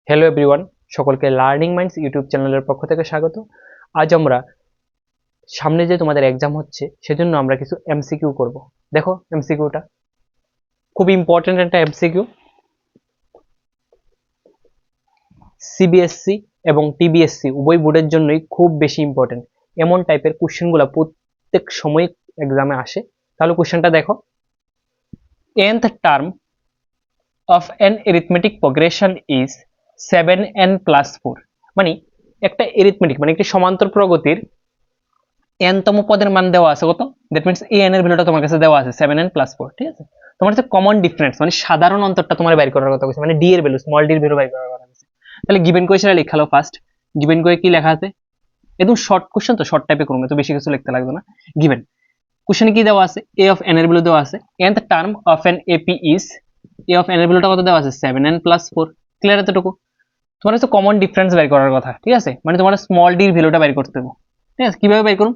Hello everyone, সকলকে learning minds YouTube চ্যানেলের পক্ষ থেকে স্বাগত। আজ আমরা সামনে যে তোমাদের এক্সাম হচ্ছে সেজন্য আমরা কিছু এমসিকিউ করব। দেখো এমসিকিউটা খুব ইম্পর্টেন্ট একটা এমসিকিউ। সিবিএসসি এবং টিবিএসসি উভয় বোর্ডের জন্যই খুব বেশি ইম্পর্টেন্ট। এমন টাইপের কোশ্চেনগুলো প্রত্যেক সময় এক্সামে আসে। তাহলে কোশ্চেনটা দেখো, nth term of an arithmetic progression is 7n plus 4। মানে একটা এরিথমেটিক মানে একটি সমান্তর প্রগতির n তম পদের মান দেওয়া আছে কত, দ্যাট মিন্স এই n এর ভ্যালুটা তোমার কাছে দেওয়া আছে 7n প্লাস 4। ঠিক আছে, তোমার কাছে কমন ডিফারেন্স মানে সাধারণ অন্তরটা তোমার বের করার কথা বলছে, মানে ডি এর ভ্যালু, স্মল ডি এর ভ্যালু বের করার কথা বলছে। তাহলে গিভেন কোয়েশ্চেনে লেখালো ফার্স্ট, গিভেন কোয়ে কি লেখা আছে, একদম শর্ট কোশ্চেন তো শর্ট টাইপে করবে, তো বেশি কিছু লিখতে লাগবে না। গিভেন কোশ্চেনে কি দেওয়া আছে, a অফ n এর ভ্যালু দেওয়া আছে, nth term of an ap is a of n এর ভ্যালুটা কত দেওয়া আছে 7n প্লাস 4। ক্লিয়ার এতটুকু? তোমার কাছে কমন ডিফারেন্স বের করার কথা। ঠিক আছে, মানে তোমার স্মল ডি এর ভ্যালুটা বের করতে হবে। ঠিক আছে, কিভাবে বের করুন,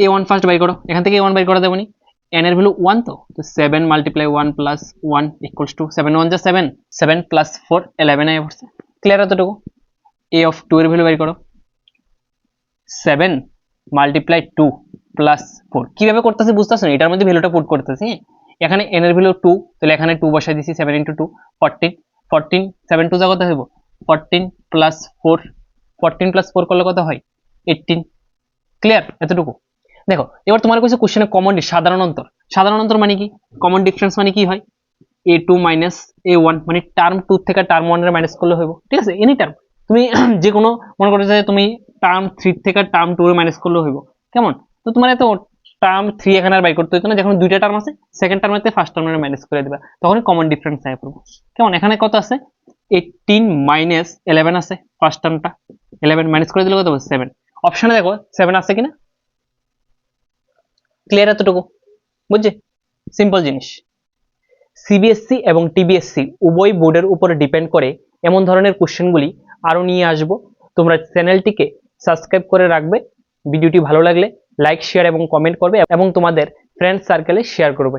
a1 ফার্স্ট বের করো, এখান থেকে a1 বের করা যাবে নি, n এর ভ্যালু 1, তো 7 মাল্টিপ্লাই 1 প্লাস 1 ইকুয়ালস টু 7 1 যা 7, 7 প্লাস 4 11 আই পড়ছে। ক্লিয়ার এতটুকু? a অফ 2 এর ভ্যালু বের করো, 7 মাল্টিপ্লাই 2 প্লাস 4। কিভাবে করতেছি বুঝতেছো না? এটার মধ্যে ভ্যালুটা পুট করতেছি। এখানে n এর ভ্যালু 2, তাহলে এখানে 2 বসাই দিছি, 7 ইনটু 2 14, 14 7 2 যা কত হইব 14 প্লাস 4, 14 প্লাস 4 করলে কত হয় 18। ক্লিয়ার এতটুকু? দেখো এবার তোমার কাছে কোশ্চেনে কমন সাধারণ অন্তর, সাধারণ অন্তর মানে কি, কমন ডিফারেন্স মানে কি হয়, a2 মাইনাস a1, মানে টার্ম 2 থেকে টার্ম 1 এর মাইনাস করলে হইব। ঠিক আছে, এনি টার্ম তুমি যে কোনো মনে করতে যে তুমি টার্ম 3 থেকে টার্ম 2 এর মাইনাস করলে হইব। কেমন? তো তোমার এত টার্ম 3 এখানে আর বাই করতে হইতো না, যখন দুইটা টার্ম আছে সেকেন্ড টার্মেতে ফার্স্ট টার্মের মাইনাস করে দিবা, তখন কমন ডিফারেন্স আয় পড়বো। কেমন? এখানে কত আছে 18 মাইনাস 11 আছে, ফার্স্ট টার্মটা 11 মাইনাস করে দিলে কত হবে 7। অপশনে দেখো 7 আছে কিনা। ক্লিয়ার এতটুকু? বুঝছে? সিম্পল জিনিস। সিবিএসসি এবং টিবিএসসি উভয় বোর্ডের উপরে ডিপেন্ড করে এমন ধরনের কোশ্চেনগুলি আরো নিয়ে আসব। তোমরা চ্যানেলটিকে সাবস্ক্রাইব করে রাখবে, ভিডিওটি ভালো লাগলে লাইক শেয়ার এবং কমেন্ট করবে এবং তোমাদের ফ্রেন্ড সার্কেলে শেয়ার করবে।